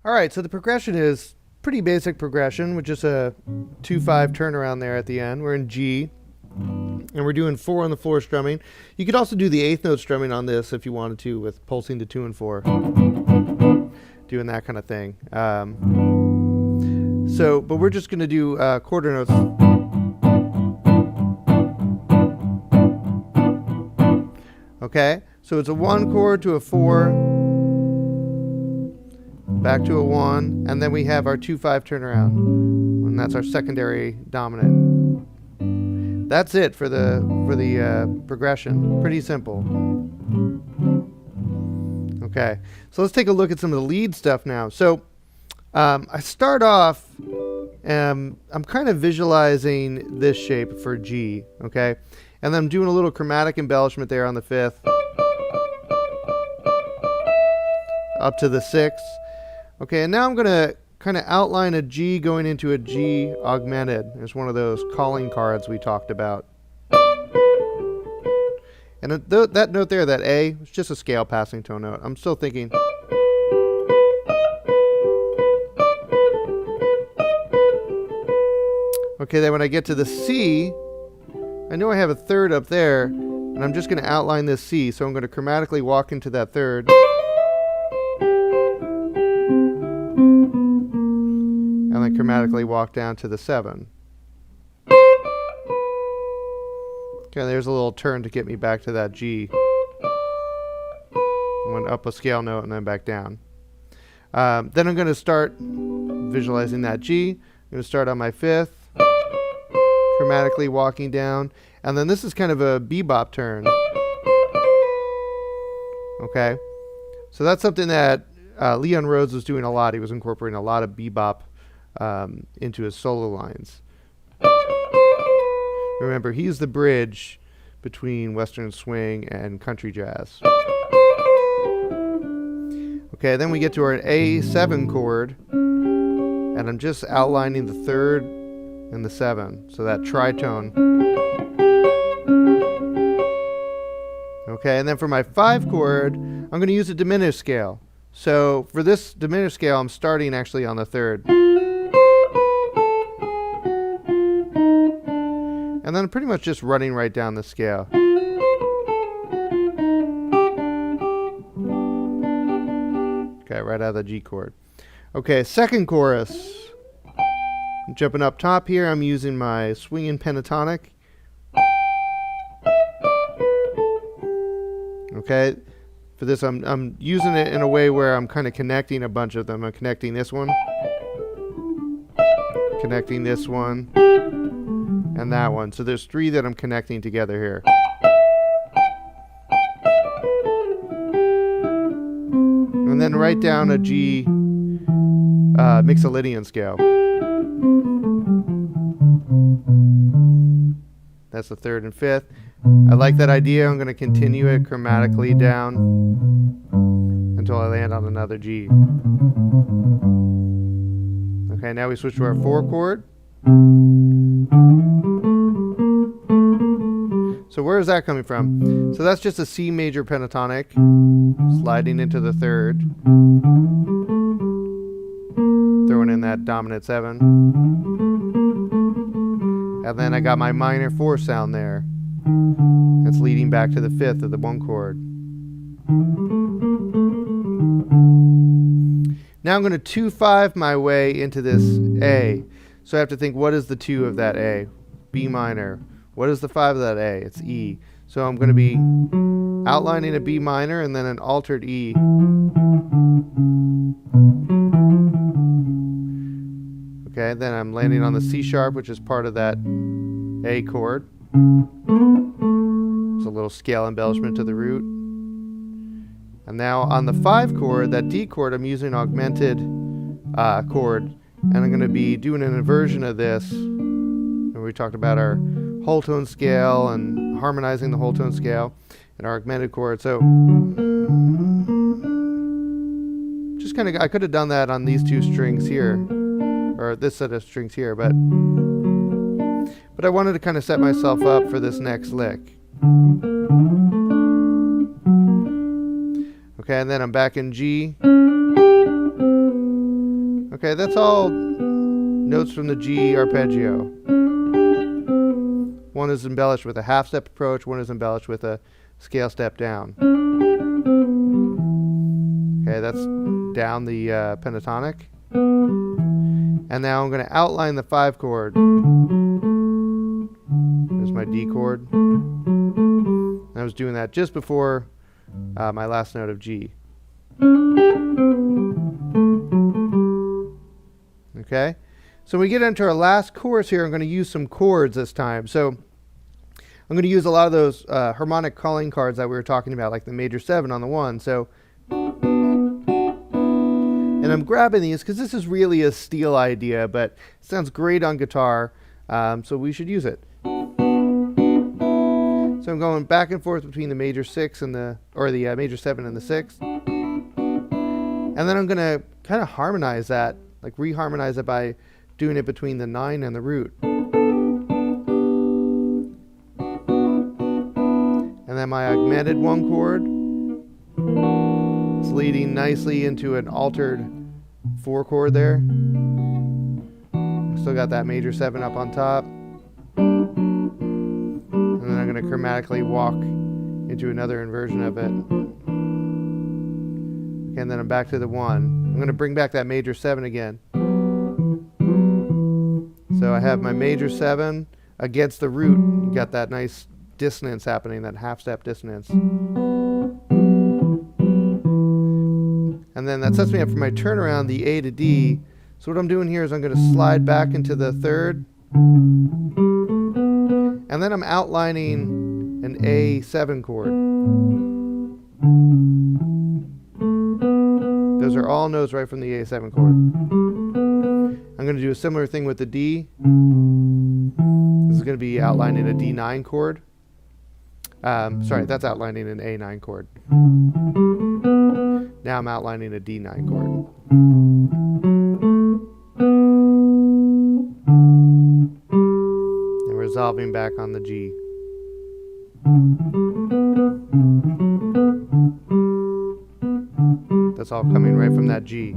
All right, so the progression is pretty basic progression with just a 2/5 turnaround there at the end. We're in G, and we're doing 4 on the floor strumming. You could also do the eighth note strumming on this if you wanted to, with pulsing to 2 and 4, doing that kind of thing. But we're just going to do quarter notes. Okay, so it's a 1 chord to a 4, back to a 1, and then we have our 2/5 turnaround, and that's our secondary dominant. That's it for the progression. Pretty simple. Okay, so let's take a look at some of the lead stuff now. So I start off, I'm kind of visualizing this shape for G, okay? And then I'm doing a little chromatic embellishment there on the 5th, up to the 6th. Okay, and now I'm going to kind of outline a G going into a G augmented. It's one of those calling cards we talked about. And that note there, that A, it's just a scale passing tone note. I'm still thinking. Okay, then when I get to the C, I know I have a 3rd up there, and I'm just going to outline this C. So I'm going to chromatically walk into that 3rd. And then chromatically walk down to the 7. Okay, there's a little turn to get me back to that G. I went up a scale note and then back down. Then I'm going to start visualizing that G. I'm going to start on my 5th, chromatically walking down, and then this is kind of a bebop turn. Okay, so that's something that Leon Rhodes was doing a lot. He was incorporating a lot of bebop into his solo lines. Remember, he's the bridge between Western swing and country jazz. Okay, then we get to our A7 chord, and I'm just outlining the 3rd and the 7, so that tritone. Okay, and then for my 5 chord, I'm going to use a diminished scale. So for this diminished scale, I'm starting actually on the 3rd. And then I'm pretty much just running right down the scale. Okay, right out of the G chord. Okay, second chorus. I'm jumping up top here. I'm using my swinging pentatonic. Okay, for this I'm using it in a way where I'm kind of connecting a bunch of them. I'm connecting this one, connecting this one, and that one. So there's 3 that I'm connecting together here. And then right down a G Mixolydian scale. That's the 3rd and 5th. I like that idea. I'm going to continue it chromatically down until I land on another G. Okay, now we switch to our 4 chord. So where is that coming from? So that's just a C major pentatonic sliding into the 3rd, throwing in that dominant 7, and then I got my minor 4 sound there. That's leading back to the 5th of the 1 chord. Now I'm going to 2/5 my way into this A. So I have to think, what is the 2 of that A? B minor. What is the 5 of that A? It's E. So I'm going to be outlining a B minor and then an altered E. Okay, then I'm landing on the C sharp, which is part of that A chord. It's a little scale embellishment to the root. And now on the 5 chord, that D chord, I'm using augmented chord, and I'm going to be doing an inversion of this. And we talked about our whole tone scale and harmonizing the whole tone scale and our augmented chord. So just kind of, I could have done that on these 2 strings here, or this set of strings here, but I wanted to kind of set myself up for this next lick. Okay, and then I'm back in G. Okay, that's all notes from the G arpeggio. One is embellished with a half-step approach, one is embellished with a scale step down. Okay, that's down the pentatonic. And now I'm going to outline the 5 chord. There's my D chord. And I was doing that just before my last note of G. Okay, so when we get into our last chorus here, I'm going to use some chords this time. So I'm going to use a lot of those harmonic calling cards that we were talking about, like the major 7 on the 1. So, and I'm grabbing these because this is really a steel idea, but it sounds great on guitar, so we should use it. So I'm going back and forth between the major 6 and the major 7 and the 6, and then I'm going to kind of harmonize that, like reharmonize it by doing it between the 9 and the root. And then my augmented 1 chord is leading nicely into an altered 4 chord there. Still got that major 7 up on top. And then I'm going to chromatically walk into another inversion of it. Okay, and then I'm back to the 1. I'm going to bring back that major 7 again. So I have my major 7 against the root. You got that nice dissonance happening, that half-step dissonance. And then that sets me up for my turnaround, the A to D. So what I'm doing here is I'm going to slide back into the 3rd. And then I'm outlining an A7 chord. Those are all notes right from the A7 chord. I'm going to do a similar thing with the D. This is going to be outlining a D9 chord. Sorry, that's outlining an A9 chord. Now I'm outlining a D9 chord. And resolving back on the G. That's all coming right from that G.